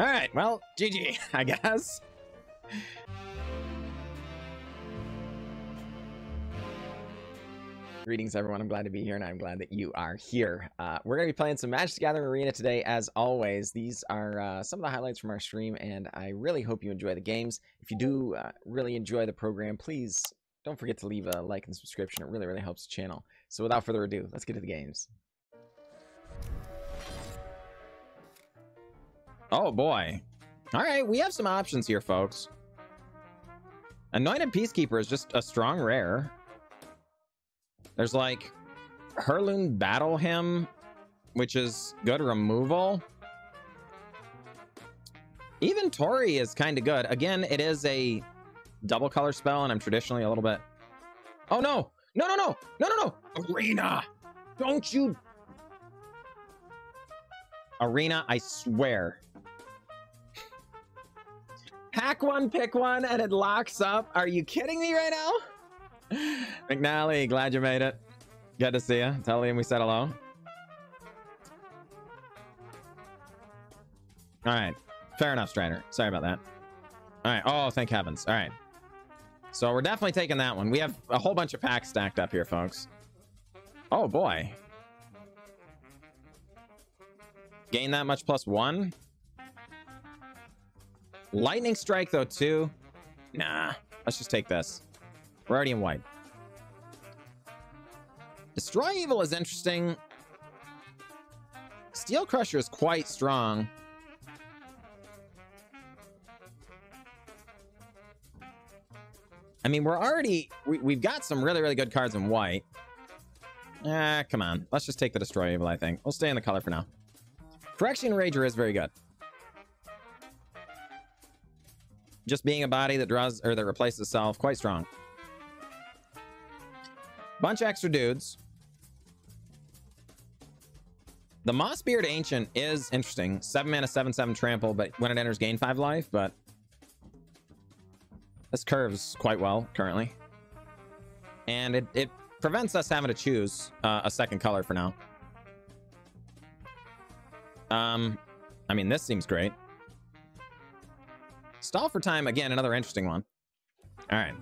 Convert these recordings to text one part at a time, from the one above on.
All right, well, GG, I guess. Greetings, everyone. I'm glad to be here, and I'm glad that you are here. We're going to be playing some Magic the Gathering Arena today, as always. These are some of the highlights from our stream, and I really hope you enjoy the games. If you do really enjoy the program, please don't forget to leave a like and subscription. It really, really helps the channel. So without further ado, let's get to the games. Oh, boy. All right, we have some options here, folks. Anointed Peacekeeper is just a strong rare. There's like Heirloom Battle Hymn, which is good removal. Even Tori is kind of good. Again, it is a double color spell, and I'm traditionally a little bit... Oh, no! No, no, no! No, no, no! Arena! Don't you... Arena, I swear. Hack one, pick one, and it locks up. Are you kidding me right now? McNally, glad you made it. Good to see you. Tell Liam we said hello. All right. Fair enough, Strider. Sorry about that. All right. Oh, thank heavens. All right. So we're definitely taking that one. We have a whole bunch of packs stacked up here, folks. Oh, boy. Gain that much +1. Lightning Strike, though, too. Nah. Let's just take this. We're already in white. Destroy Evil is interesting. Steel Crusher is quite strong. I mean, we're already... We've got some really, really good cards in white. Come on. Let's just take the Destroy Evil, I think. We'll stay in the color for now. Correction Rager is very good. Just being a body that draws... or that replaces itself. Quite strong. Bunch of extra dudes. The Mossbeard Ancient is interesting. 7 mana, 7/7 trample, but when it enters, gain 5 life, but this curves quite well currently. And it prevents us having to choose a second color for now. I mean, this seems great. Stall for Time, again, another interesting one. All right.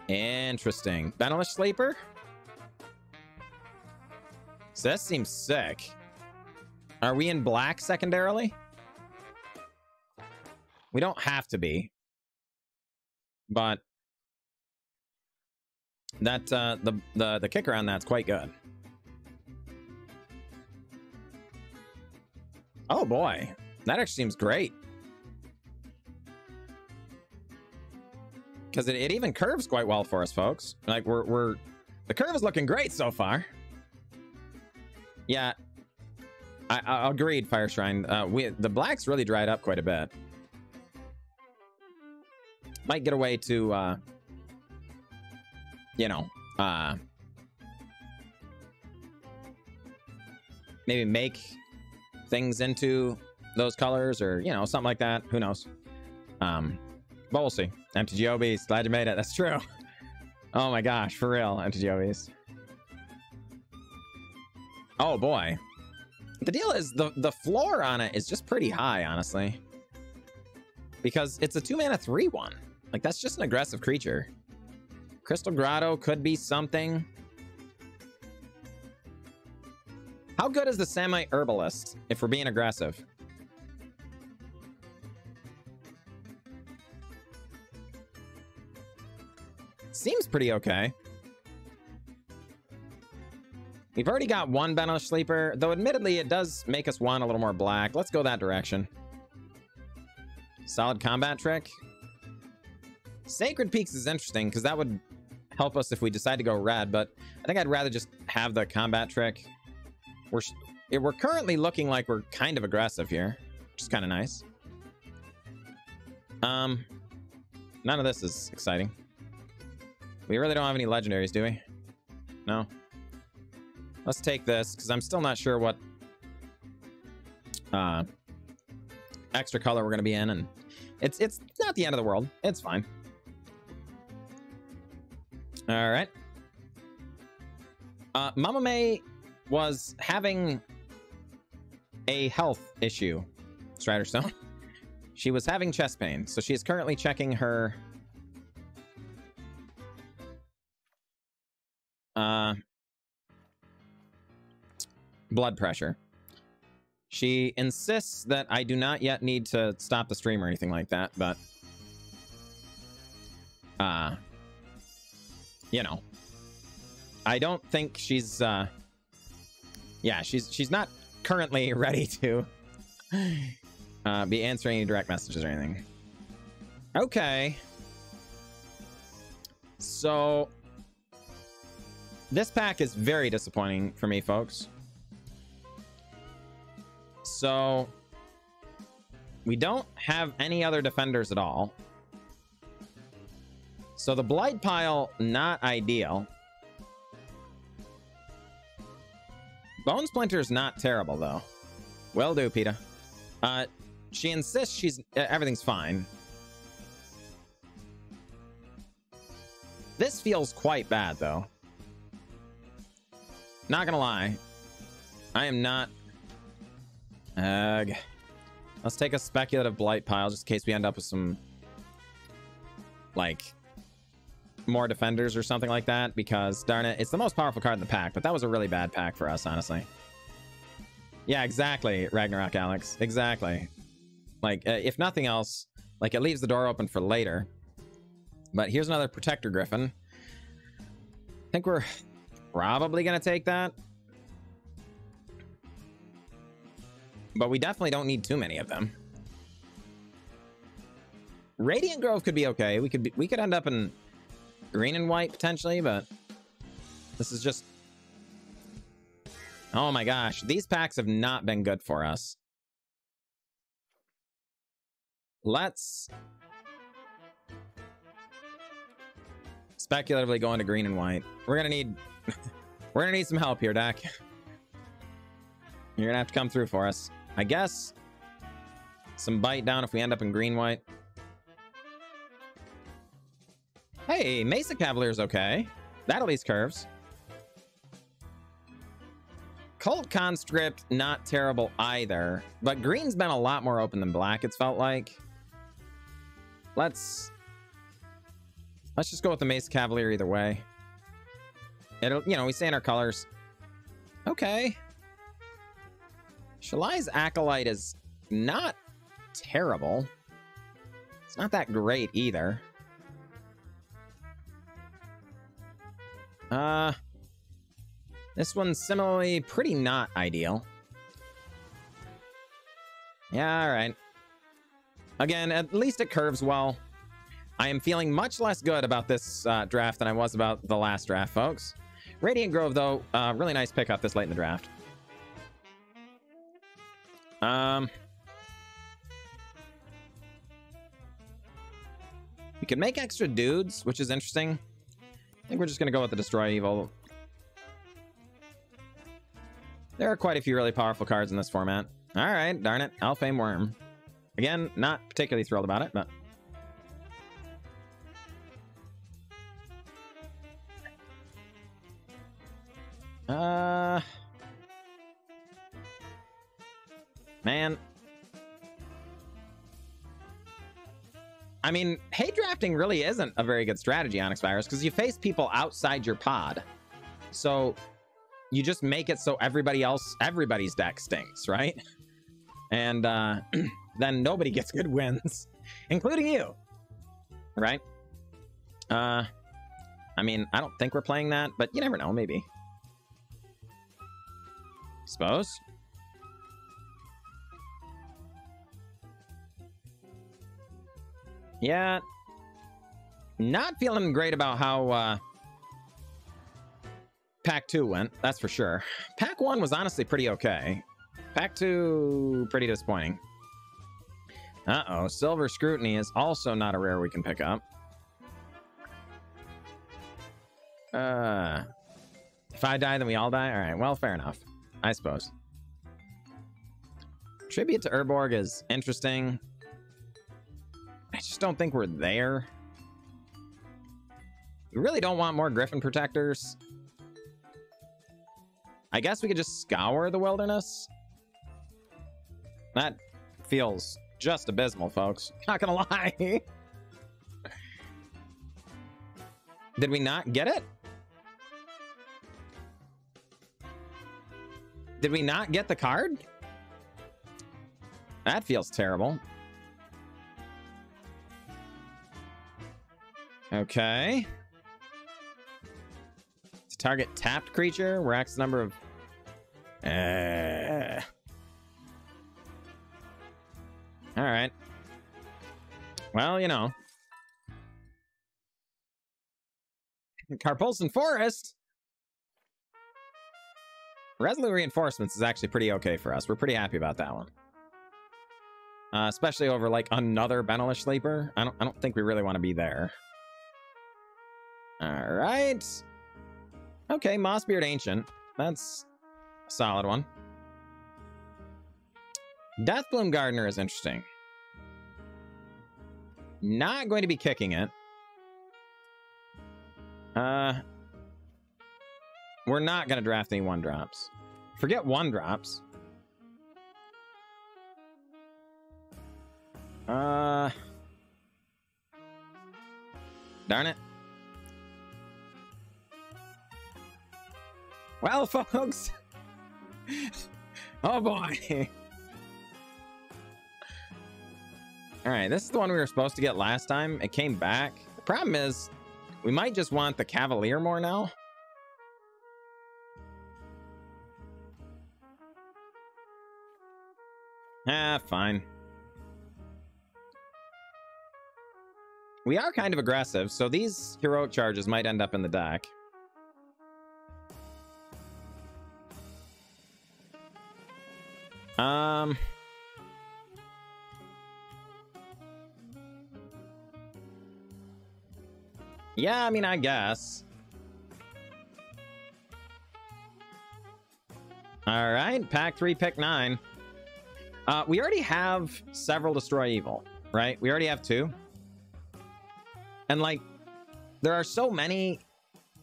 Interesting. Benelish Sleeper? So that seems sick. Are we in black secondarily? We don't have to be. But that the kicker on that's quite good. Oh boy. That actually seems great. Because it even curves quite well for us, folks. Like the curve is looking great so far. Yeah, I agreed, Fire Shrine. The black's really dried up quite a bit. Might get away to, you know, maybe make things into those colors, or you know, something like that. Who knows? But we'll see. MTGA Beast, glad you made it. That's true. Oh my gosh, for real, MTGA Beast. Oh boy. The deal is the floor on it is just pretty high, honestly. Because it's a 2 mana 3/1. Like, that's just an aggressive creature. Crystal Grotto could be something. How good is the Semi-Herbalist if we're being aggressive? Seems pretty okay. We've already got one Benelish Sleeper, though admittedly it does make us want a little more black. Let's go that direction. Solid Combat Trick. Sacred Peaks is interesting because that would help us if we decide to go red, but I think I'd rather just have the Combat Trick. We're currently looking like we're kind of aggressive here, which is kind of nice. None of this is exciting. We really don't have any legendaries, do we? No. Let's take this, because I'm still not sure what extra color we're going to be in, and it's not the end of the world. It's fine. All right. Mama May was having a health issue, Striderstone. She was having chest pain, so she is currently checking her blood pressure. She insists that I do not yet need to stop the stream or anything like that, but you know, I don't think she's yeah, she's not currently ready to be answering any direct messages or anything. Okay. So this pack is very disappointing for me, folks. So we don't have any other defenders at all. So the Blight pile, not ideal. Bone Splinter's not terrible, though. Will do, PETA. She insists everything's fine. This feels quite bad, though. Not gonna lie. I am not... let's take a speculative Blight pile, just in case we end up with some... like... more defenders or something like that, because, darn it, it's the most powerful card in the pack, but that was a really bad pack for us, honestly. Yeah, exactly, Ragnarok Alex. Exactly. Like, if nothing else, like, it leaves the door open for later. But here's another Protector Griffin. I think we're probably gonna take that. But we definitely don't need too many of them. Radiant Grove could be okay. We could end up in green and white potentially, but this is just... oh my gosh, these packs have not been good for us. Let's speculatively go into green and white. We're gonna need we're gonna need some help here, Dak. You're gonna have to come through for us. I guess some bite down if we end up in green white. Hey, Mesa Cavalier's okay. That'll ease curves. Cult Conscript, not terrible either. But green's been a lot more open than black, it's felt like. Let's just go with the Mesa Cavalier either way. It'll, you know, we stay in our colors. Okay. Shalai's Acolyte is not terrible. It's not that great either. This one's similarly pretty not ideal. Yeah, all right. Again, at least it curves well. I am feeling much less good about this draft than I was about the last draft, folks. Radiant Grove, though, really nice pickup this late in the draft. We could make extra dudes, which is interesting. I think we're just going to go with the Destroy Evil. There are quite a few really powerful cards in this format. All right, darn it. Alfheim Worm. Again, not particularly thrilled about it, but... man. I mean, hate drafting really isn't a very good strategy, Onyx Virus, because you face people outside your pod. So you just make it so everybody's deck stinks, right? And then nobody gets good wins, including you, right? I mean, I don't think we're playing that, but you never know, maybe. Suppose. Yeah. Not feeling great about how Pack 2 went, that's for sure. Pack 1 was honestly pretty okay. Pack 2, pretty disappointing. Uh-oh, Silver Scrutiny is also not a rare we can pick up. If I die, then we all die? Alright, well, fair enough. I suppose. Tribute to Urborg is interesting. I just don't think we're there. We really don't want more Griffin Protectors. I guess we could just scour the wilderness. That feels just abysmal, folks. Not gonna lie. Did we not get it? Did we not get the card? That feels terrible. Okay. To target tapped creature, where X number of... Alright. Well, you know. Carpulsan Forest? Resolute Reinforcements is actually pretty okay for us. We're pretty happy about that one. Especially over, like, another Benelish Sleeper. I don't think we really want to be there. Alright. Okay, Mossbeard Ancient. That's a solid one. Deathbloom Gardener is interesting. Not going to be kicking it. We're not going to draft any 1-drops. Forget 1-drops. Darn it. Well, folks. Oh, boy. All right, this is the one we were supposed to get last time. It came back. The problem is we might just want the Cavalier more now. Fine. We are kind of aggressive, so these heroic charges might end up in the deck. Yeah, I mean, I guess. All right, pack 3, pick 9. We already have several Destroy Evil, right? We already have 2. And, like, there are so many...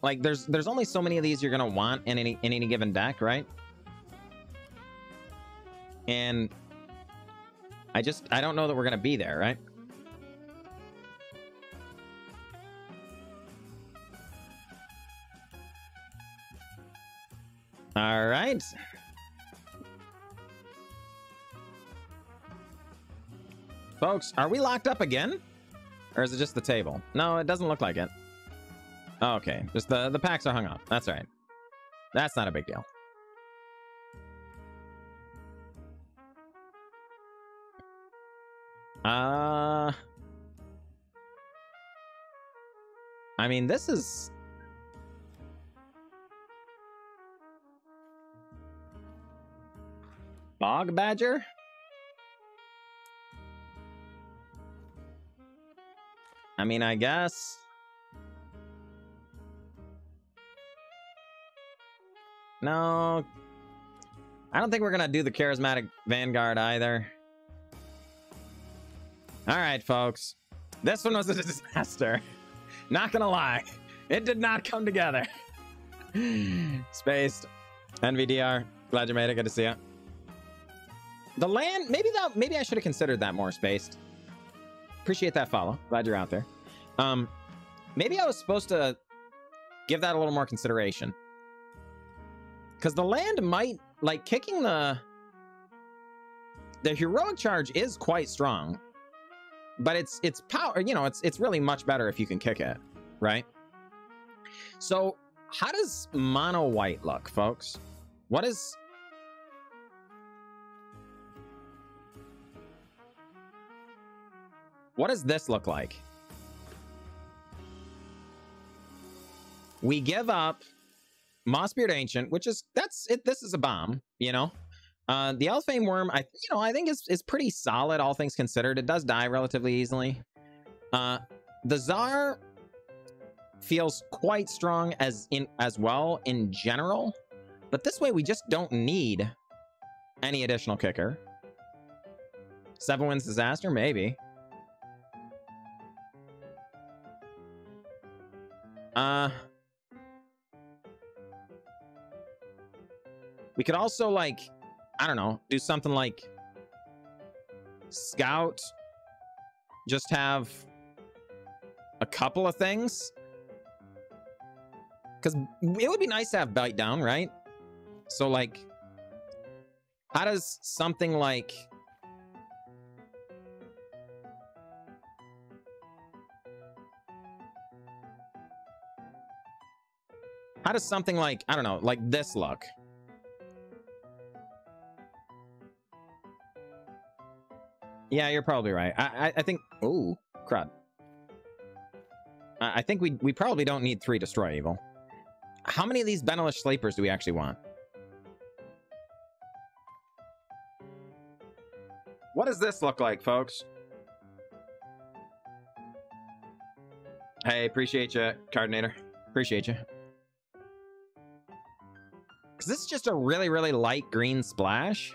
Like, there's only so many of these you're going to want in any given deck, right? And I don't know that we're going to be there, right? All right. Folks, are we locked up again? Or is it just the table? No, it doesn't look like it. Oh, okay, just the packs are hung up. That's right. That's not a big deal. I mean, this is... Bog Badger? I mean, I guess... No. I don't think we're gonna do the Charismatic Vanguard either. Alright, folks. This one was a disaster. Not gonna lie. It did not come together. Spaced. NVDR. Glad you made it. Good to see you. The land... Maybe I should have considered that more, Spaced. Appreciate that follow. Glad you're out there. Maybe I was supposed to give that a little more consideration. Because the land might... Like, kicking the heroic charge is quite strong. But it's power... You know, it's really much better if you can kick it. Right? So, how does mono white look, folks? What does this look like? We give up Mossbeard Ancient, which is... That's it. This is a bomb, you know? The Elfane Worm, I think is pretty solid, all things considered. It does die relatively easily. The Tsar feels quite strong as well in general, but this way we just don't need any additional kicker. 7 Winds Disaster, maybe. We could also, like, I don't know, do something like Scout just have a couple of things? Because it would be nice to have Bite Down, right? So, like, how does something like... How does something like, I don't know, like this look? Yeah, you're probably right. I think... Ooh, crud. I think we probably don't need 3 Destroy Evil. How many of these Benelish Sleepers do we actually want? What does this look like, folks? Hey, appreciate you, Cardinator. Appreciate you. Because this is just a really, really light green splash.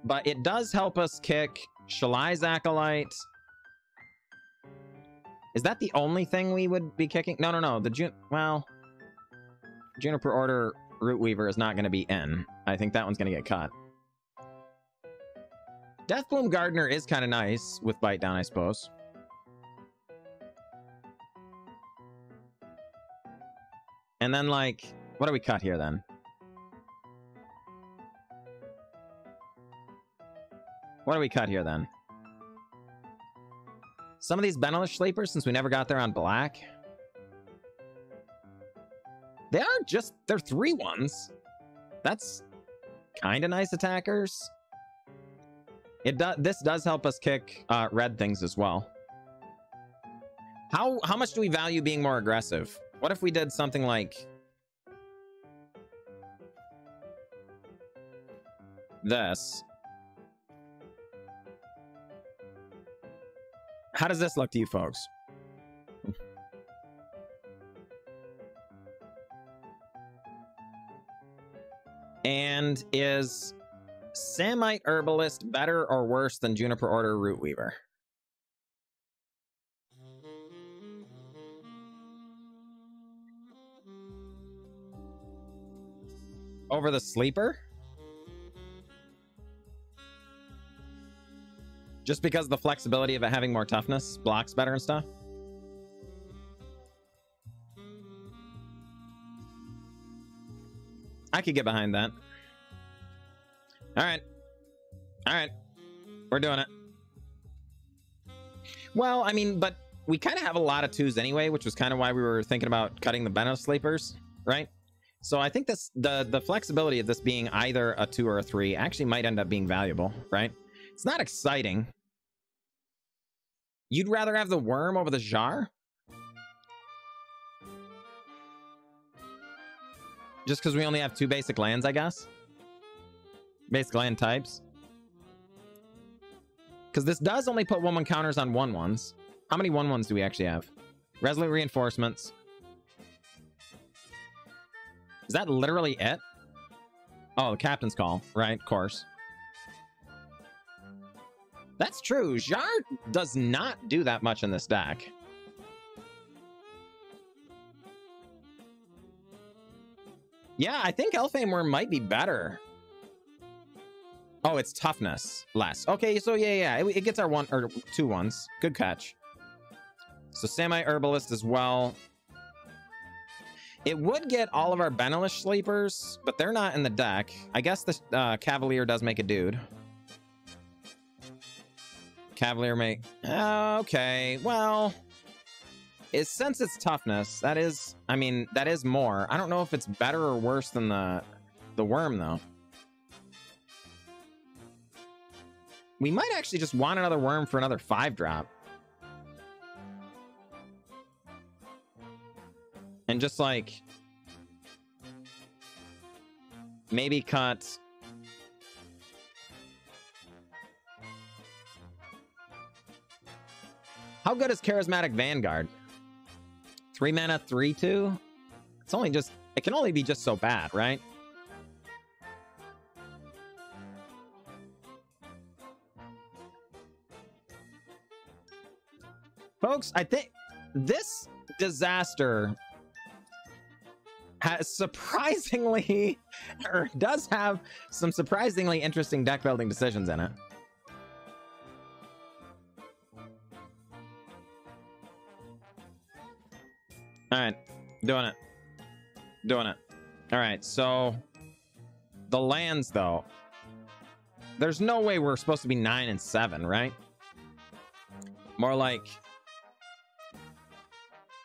But it does help us kick Shalai's Acolyte. Is that the only thing we would be kicking? No, no, no. Well, Juniper Order Rootweaver is not going to be in. I think that one's going to get cut. Deathbloom Gardener is kind of nice with Bite Down, I suppose. And then, like, what do we cut here, then? What do we cut here, then? Some of these Benelish Sleepers, since we never got there on black. They're 3/1s. That's kind of nice attackers. This does help us kick red things as well. How much do we value being more aggressive? What if we did something like this? How does this look to you folks? And is Samite Herbalist better or worse than Juniper Order Rootweaver? Over the Sleeper? Just because the flexibility of it having more toughness blocks better and stuff? I could get behind that. Alright. Alright. We're doing it. Well, I mean, but we kind of have a lot of 2s anyway, which was kind of why we were thinking about cutting the Benelish Sleepers, right? So I think the flexibility of this being either a 2 or a 3 actually might end up being valuable, right? It's not exciting. You'd rather have the Worm over the Jar? Just because we only have 2 basic lands, I guess? Basic land types. Because this does only put 1/1 counters on 1/1s. How many 1/1s do we actually have? Resolute Reinforcements. Is that literally it? Oh, the Captain's Call, right? Of course. That's true. Jar does not do that much in this deck. Yeah, I think Elfane Worm might be better. Oh, it's toughness less. Okay, so yeah. It gets our 1 or 2 1s. Good catch. So Samite Herbalist as well. It would get all of our Benelish Sleepers, but they're not in the deck. I guess the Cavalier does make a dude. Cavalier make... okay, well... since it's toughness, that is... I mean, that is more. I don't know if it's better or worse than the Worm, though. We might actually just want another Worm for another 5-drop. And just, like... maybe cut... How good is Charismatic Vanguard? 3 mana, 3/2? It's only just... it can only be just so bad, right? Folks, I think this disaster has surprisingly, or does have some surprisingly interesting deck building decisions in it. All right, doing it. Doing it. All right, so the lands, though. There's no way we're supposed to be 9 and 7, right? More like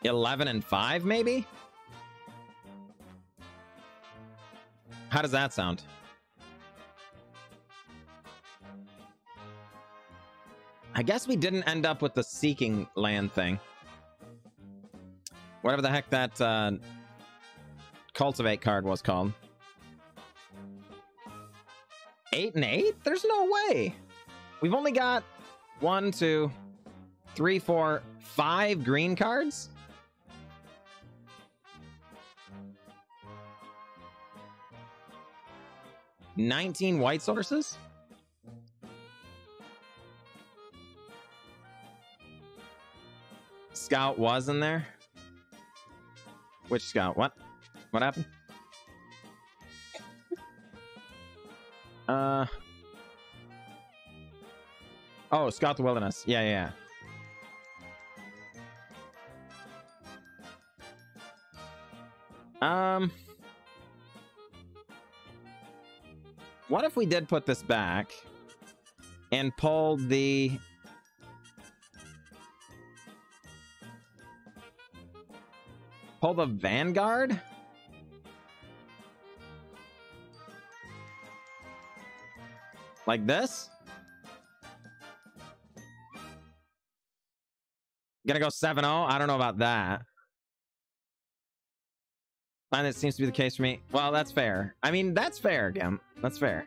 11 and 5, maybe? How does that sound? I guess we didn't end up with the seeking land thing. Whatever the heck that cultivate card was called. 8 and 8? There's no way. We've only got 1, 2, 3, 4, 5 green cards. $19 white sources? Scout was in there? Which scout? What? What happened? Oh, Scout the Wilderness. Yeah. What if we did put this back and pulled the... Pull the Vanguard? Like this? Gonna go 7-0? I don't know about that. And it seems to be the case for me. Well, that's fair. I mean, that's fair, Gim. That's fair.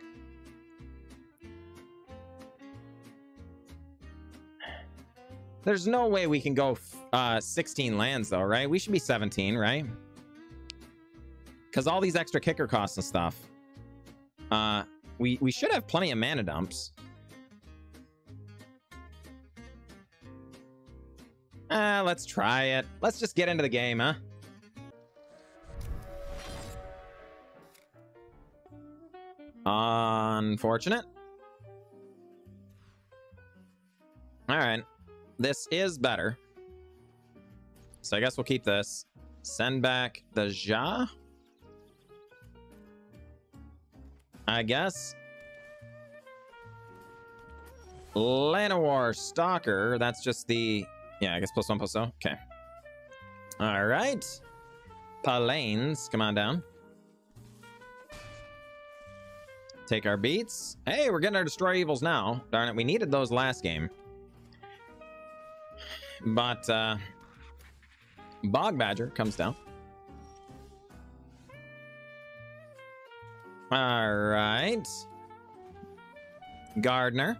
There's no way we can go 16 lands, though, right? We should be 17, right? Because all these extra kicker costs and stuff. We should have plenty of mana dumps. Let's try it. Let's just get into the game, huh? Unfortunate. All right. This is better. So I guess we'll keep this. Send back the Ja. I guess. Llanowar Stalker. That's just the... Yeah, I guess +1/+0. Okay. All right. Palanes, come on down. Take our beats. Hey, we're getting our Destroy Evils now. Darn it, we needed those last game. But, Bog Badger comes down. All right. Gardener.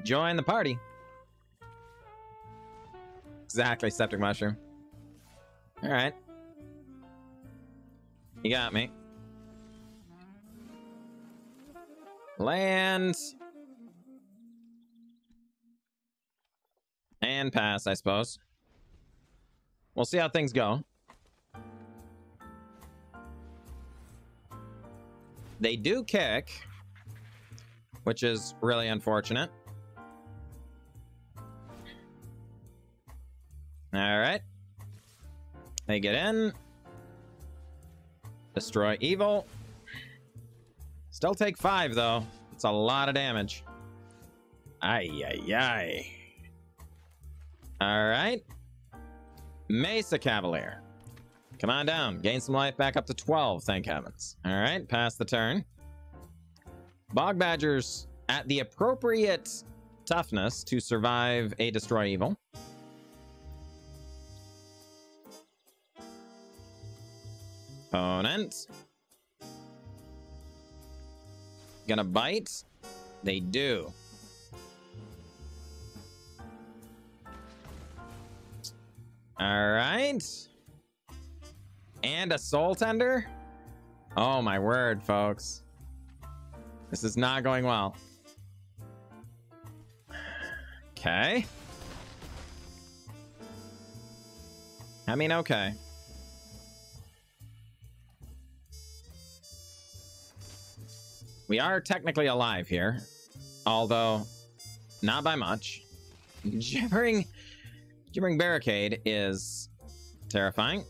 Join the party. Exactly, Septic Mushroom. All right. You got me. Land. And pass, I suppose. We'll see how things go. They do kick, which is really unfortunate. All right. They get in. Destroy evil. Still take 5, though. It's a lot of damage. Ay. All right. Mesa Cavalier. Come on down. Gain some life back up to 12, thank heavens. All right, pass the turn. Bog Badgers at the appropriate toughness to survive a Destroy Evil. Opponent. Gonna bite. They do. All right. And a Soul Tender? Oh my word, folks. This is not going well. Okay. I mean, okay. We are technically alive here, although not by much. Gibbering Gibbering Barricade is terrifying.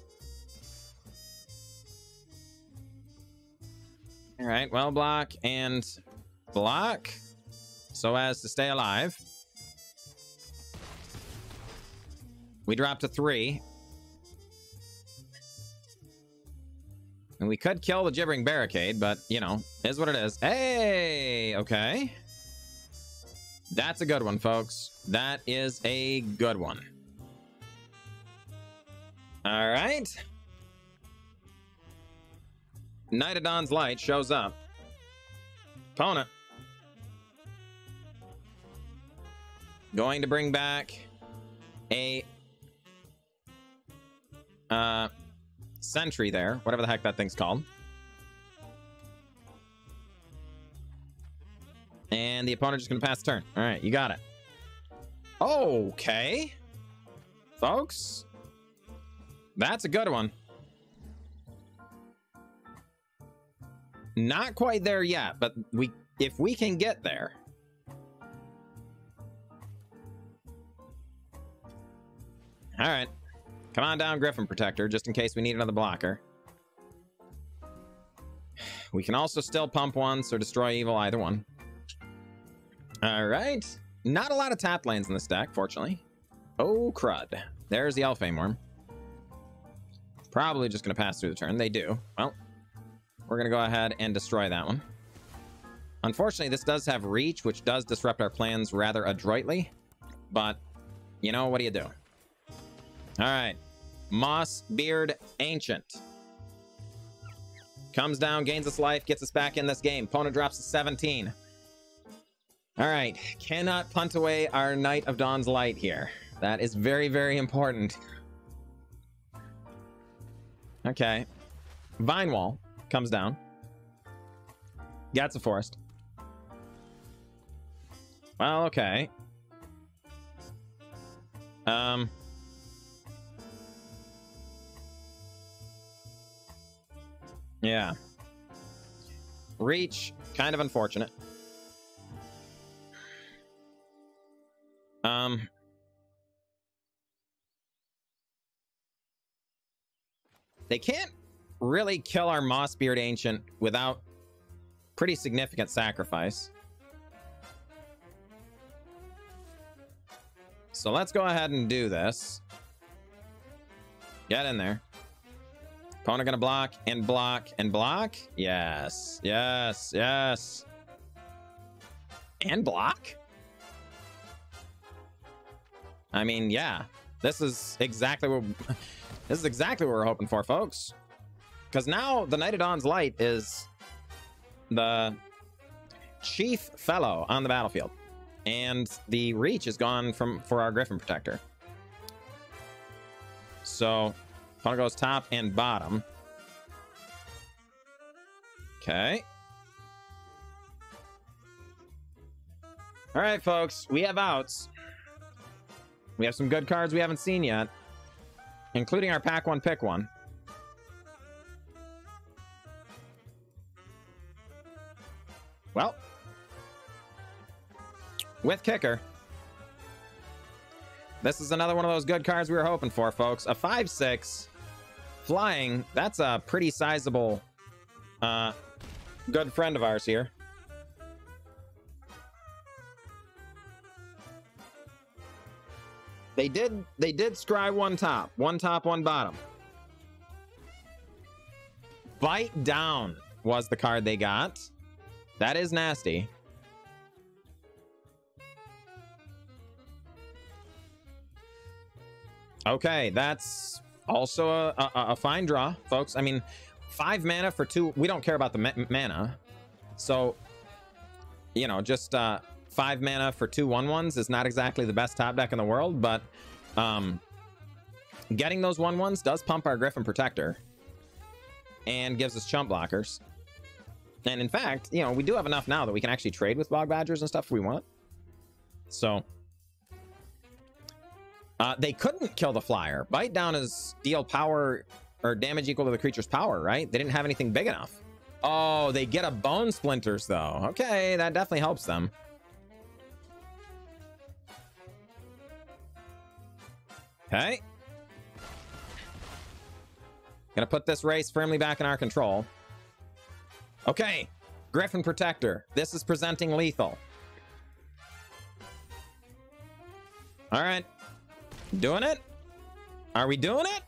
All right, well, block and block so as to stay alive. We drop to 3. And we could kill the Gibbering Barricade, but, you know, is what it is. Hey, okay. That's a good one, folks. That is a good one. All right. Knight of Dawn's Light shows up. Opponent. Going to bring back a sentry there, whatever the heck that thing's called. And the opponent just gonna pass the turn. All right, you got it. Okay, folks, that's a good one. Not quite there yet, but if we can get there. All right. Come on down, Griffin Protector, just in case we need another blocker. We can also still pump once or destroy evil, either one. All right. Not a lot of tap lanes in this deck, fortunately. Oh, crud. There's the Elfane Worm. Probably just going to pass through the turn. They do. Well, we're going to go ahead and destroy that one. Unfortunately, this does have reach, which does disrupt our plans rather adroitly. But, you know, what do you do? All right. Mossbeard Ancient. Comes down, gains us life, gets us back in this game. Opponent drops to 17. All right. Cannot punt away our Knight of Dawn's Light here. That is very, very important. Okay. Vine Wall comes down. Gets a Forest. Well, okay. Yeah. Reach, kind of unfortunate. They can't really kill our Mossbeard Ancient without pretty significant sacrifice. So let's go ahead and do this. Get in there. Opponent gonna block and block and block. Yes, yes, yes. And block? I mean, yeah. This is exactly what we're hoping for, folks. Because now the Knight of Dawn's Light is the chief fellow on the battlefield. And the reach is gone for our Griffin Protector. So opponent goes top and bottom. Okay. All right, folks, we have outs. We have some good cards we haven't seen yet, including our pack one, pick one. Well, with kicker, this is another one of those good cards we were hoping for, folks. A 5/6 flying. That's a pretty sizable good friend of ours here. They did scry one top, one bottom. Bite Down was the card they got. That is nasty. Okay, that's also a fine draw, folks. I mean, 5 mana for 2. We don't care about the mana. So, you know, just 5 mana for 2 1/1s is not exactly the best top deck in the world, but getting those 1/1s does pump our Griffin Protector and gives us chump blockers. And in fact, you know, we do have enough now that we can actually trade with Bog Badgers and stuff if we want. So they couldn't kill the Flyer. Bite Down is deal power or damage equal to the creature's power, right? They didn't have anything big enough. Oh, they get a Bone Splinters though. Okay, that definitely helps them. Okay. Gonna put this race firmly back in our control. Okay. Griffin Protector. This is presenting lethal. All right. Doing it? Are we doing it?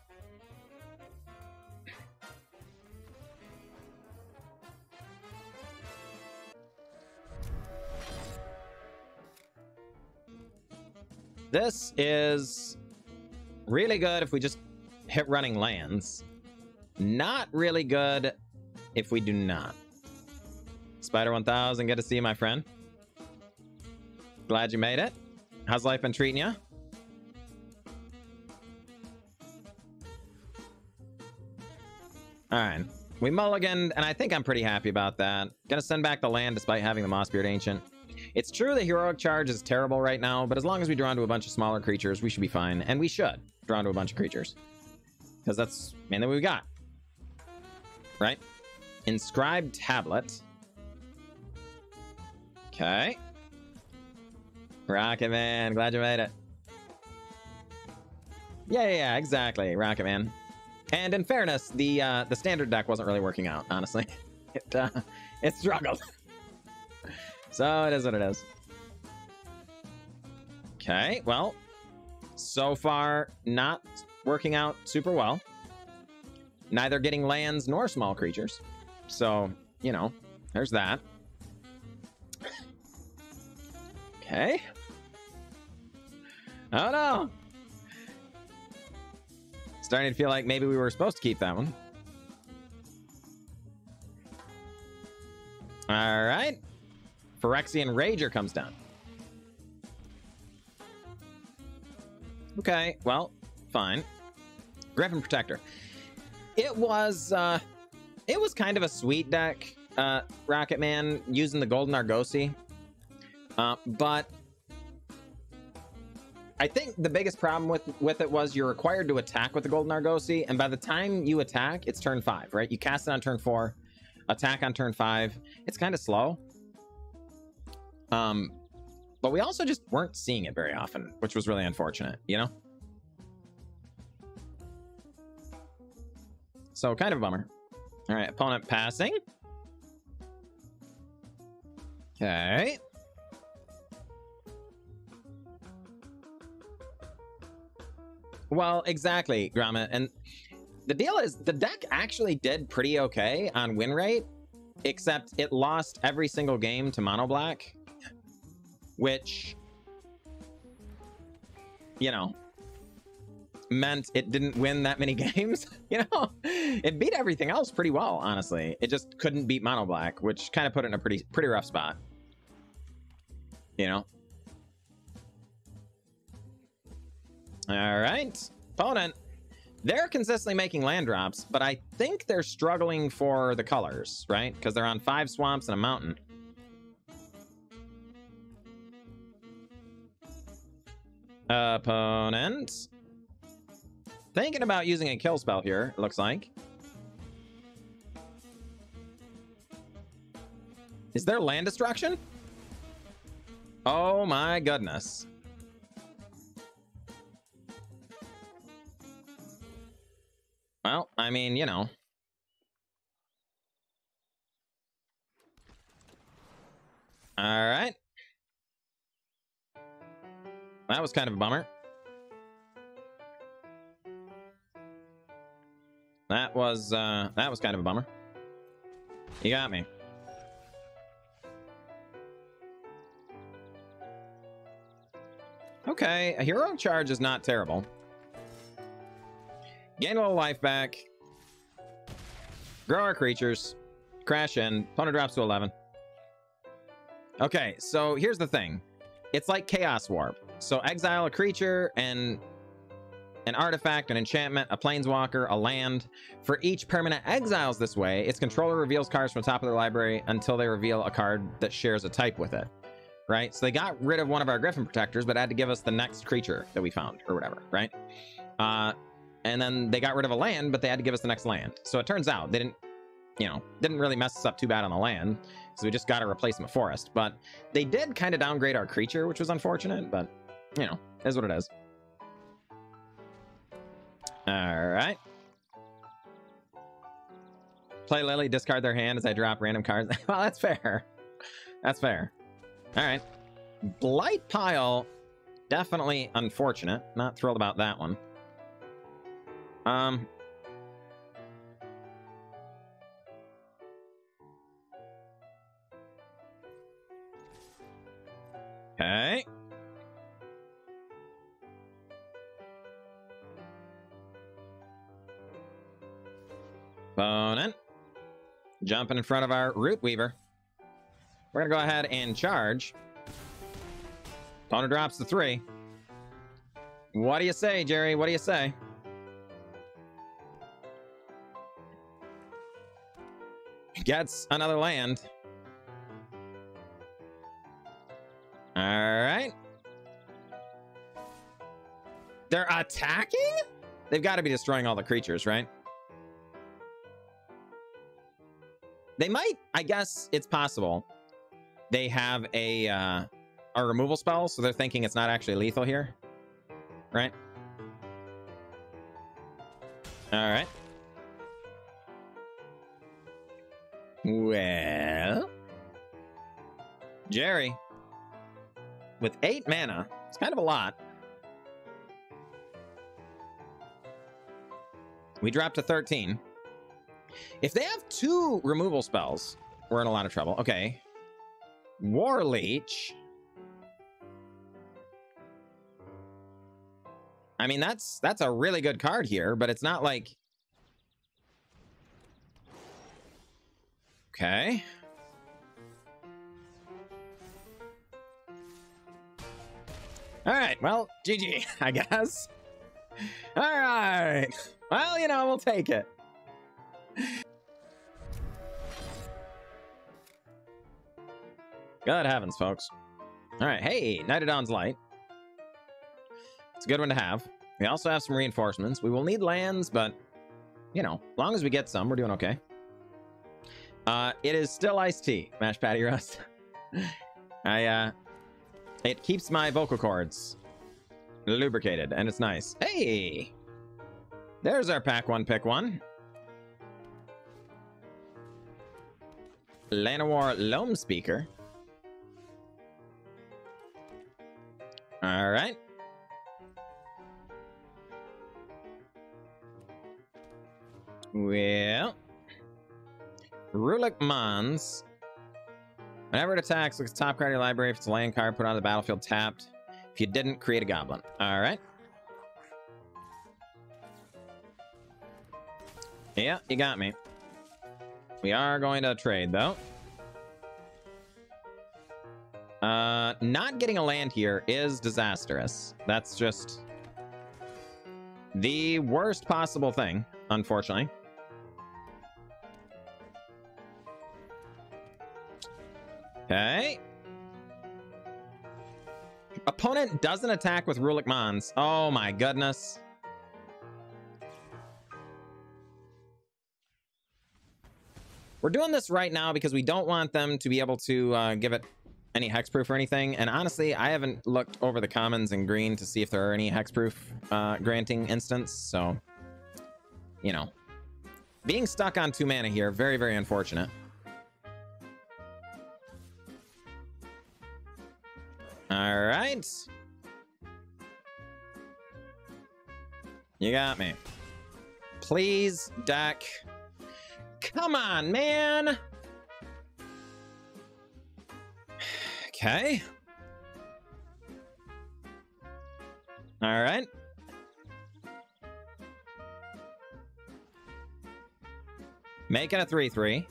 This is really good if we just hit running lands. Not really good if we do not. Spider 1000, good to see you, my friend. Glad you made it. How's life been treating you? All right. We mulliganed, and I think I'm pretty happy about that. Gonna send back the land despite having the Mossbeard Ancient. It's true the Heroic Charge is terrible right now, but as long as we draw into a bunch of smaller creatures, we should be fine. And we should draw into a bunch of creatures. Because that's mainly what we got. Right? Inscribed Tablet. Okay. Rocket Man, glad you made it. Yeah, exactly, Rocket Man. And in fairness, the standard deck wasn't really working out, honestly. It struggled. So it is what it is. Okay, well, so far not working out super well. Neither getting lands nor small creatures. So, you know, there's that. Okay. Oh no. Starting to feel like maybe we were supposed to keep that one. All right. Phyrexian Rager comes down. Okay, well, fine. Griffin Protector. It was kind of a sweet deck, Rocket Man, using the Golden Argosy. But I think the biggest problem with it was you're required to attack with the Golden Argosy, and by the time you attack, it's turn 5, right? You cast it on turn 4, attack on turn 5. It's kind of slow. But we also just weren't seeing it very often, which was really unfortunate, you know? So kind of a bummer. All right, opponent passing. Okay. Well, exactly, Gromit. And the deal is the deck actually did pretty okay on win rate, except it lost every single game to mono black, which, you know, meant it didn't win that many games. You know, it beat everything else pretty well, honestly. It just couldn't beat mono black, which kind of put it in a pretty rough spot, you know. All right, opponent. They're consistently making land drops, but I think they're struggling for the colors, right? Because they're on 5 swamps and a mountain. Opponent. Thinking about using a kill spell here, it looks like. Is there land destruction? Oh my goodness. Well, I mean, you know. All right. That was kind of a bummer. That was kind of a bummer. You got me. Okay, a heroic charge is not terrible. Gain a little life back. Grow our creatures. Crash in. Opponent drops to 11. Okay, so here's the thing. It's like Chaos Warp. So exile a creature and an artifact, an enchantment, a planeswalker, a land. For each permanent exiles this way, its controller reveals cards from the top of their library until they reveal a card that shares a type with it. Right? So they got rid of one of our Griffin Protectors, but had to give us the next creature that we found, or whatever, right? And then they got rid of a land, but they had to give us the next land. So it turns out they didn't really mess us up too bad on the land, so we just got to replace them with forest. But they did kind of downgrade our creature, which was unfortunate, but, you know, is what it is. All right. Play Lily, discard their hand as I drop random cards. Well, that's fair. That's fair. All right. Blight Pile, definitely unfortunate. Not thrilled about that one. Okay. Opponent. Jumping in front of our Root Weaver. We're going to go ahead and charge. Opponent drops the 3. What do you say, Jerry? What do you say? Gets another land. All right. They're attacking? They've got to be destroying all the creatures, right? They might, I guess it's possible. They have a removal spell, so they're thinking it's not actually lethal here. Right? All right. Well, Jerry, with 8 mana, it's kind of a lot. We dropped to 13. If they have 2 removal spells, we're in a lot of trouble. Okay. War Leech. I mean, that's a really good card here, but it's not like... Okay. All right, well, GG, I guess. All right. Well, you know, we'll take it. Good heavens, folks. All right, hey, Night of Dawn's Light. It's a good one to have. We also have some reinforcements. We will need lands, but, you know, as long as we get some, we're doing okay. It is still iced tea, mashed patty roast. It keeps my vocal cords lubricated, and it's nice. Hey! There's our pack 1, pick 1. Llanowar Loam Speaker. All right. Well, Rulik Mons. Whenever it attacks, look at the top card of your library. If it's a land card, put it on the battlefield tapped. If you didn't, create a goblin. All right. Yeah, you got me. We are going to trade, though. Not getting a land here is disastrous. That's just the worst possible thing, unfortunately. Okay. Opponent doesn't attack with Rulik Mons. Oh my goodness. We're doing this right now because we don't want them to be able to give it any hexproof or anything. And honestly, I haven't looked over the commons in green to see if there are any hexproof granting instants. So, you know, being stuck on 2 mana here, very, very unfortunate. All right. You got me. Please, deck. Come on, man. Okay. All right. Making a 3/3.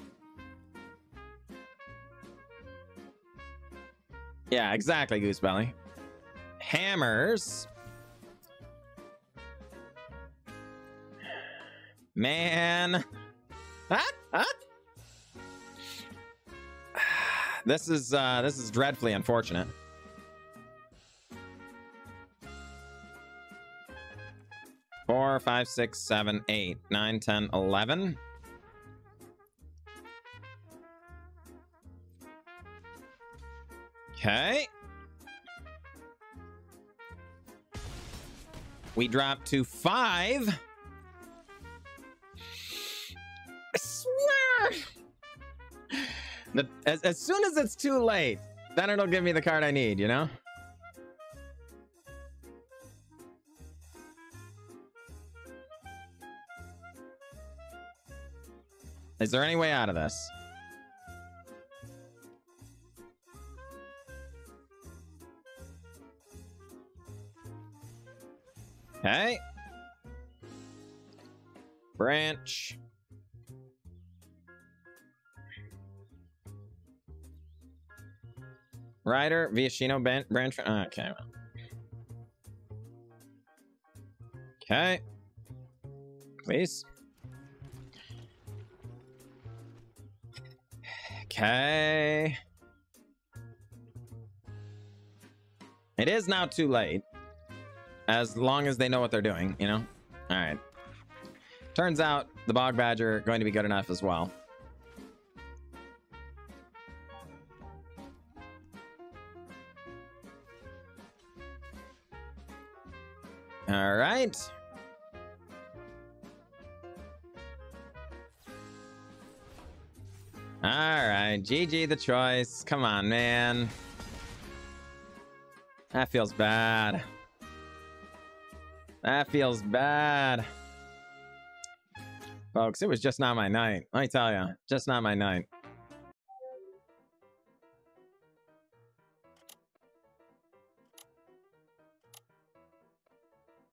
Yeah, exactly, Goosebelly. Hammers. Man. This is dreadfully unfortunate. Four, 5, 6, 7, 8, 9, 10, 11. Okay. We drop to 5. As soon as it's too late, then it'll give me the card I need, you know? Is there any way out of this? Okay. Branch. Rider, Viashino, branch. Okay. Okay. Please. Okay. It is now too late. As long as they know what they're doing, you know? All right. Turns out the Bog Badger going to be good enough as well. All right. All right. GG the choice. Come on, man. That feels bad. That feels bad. Folks, it was just not my night. Let me tell you, just not my night.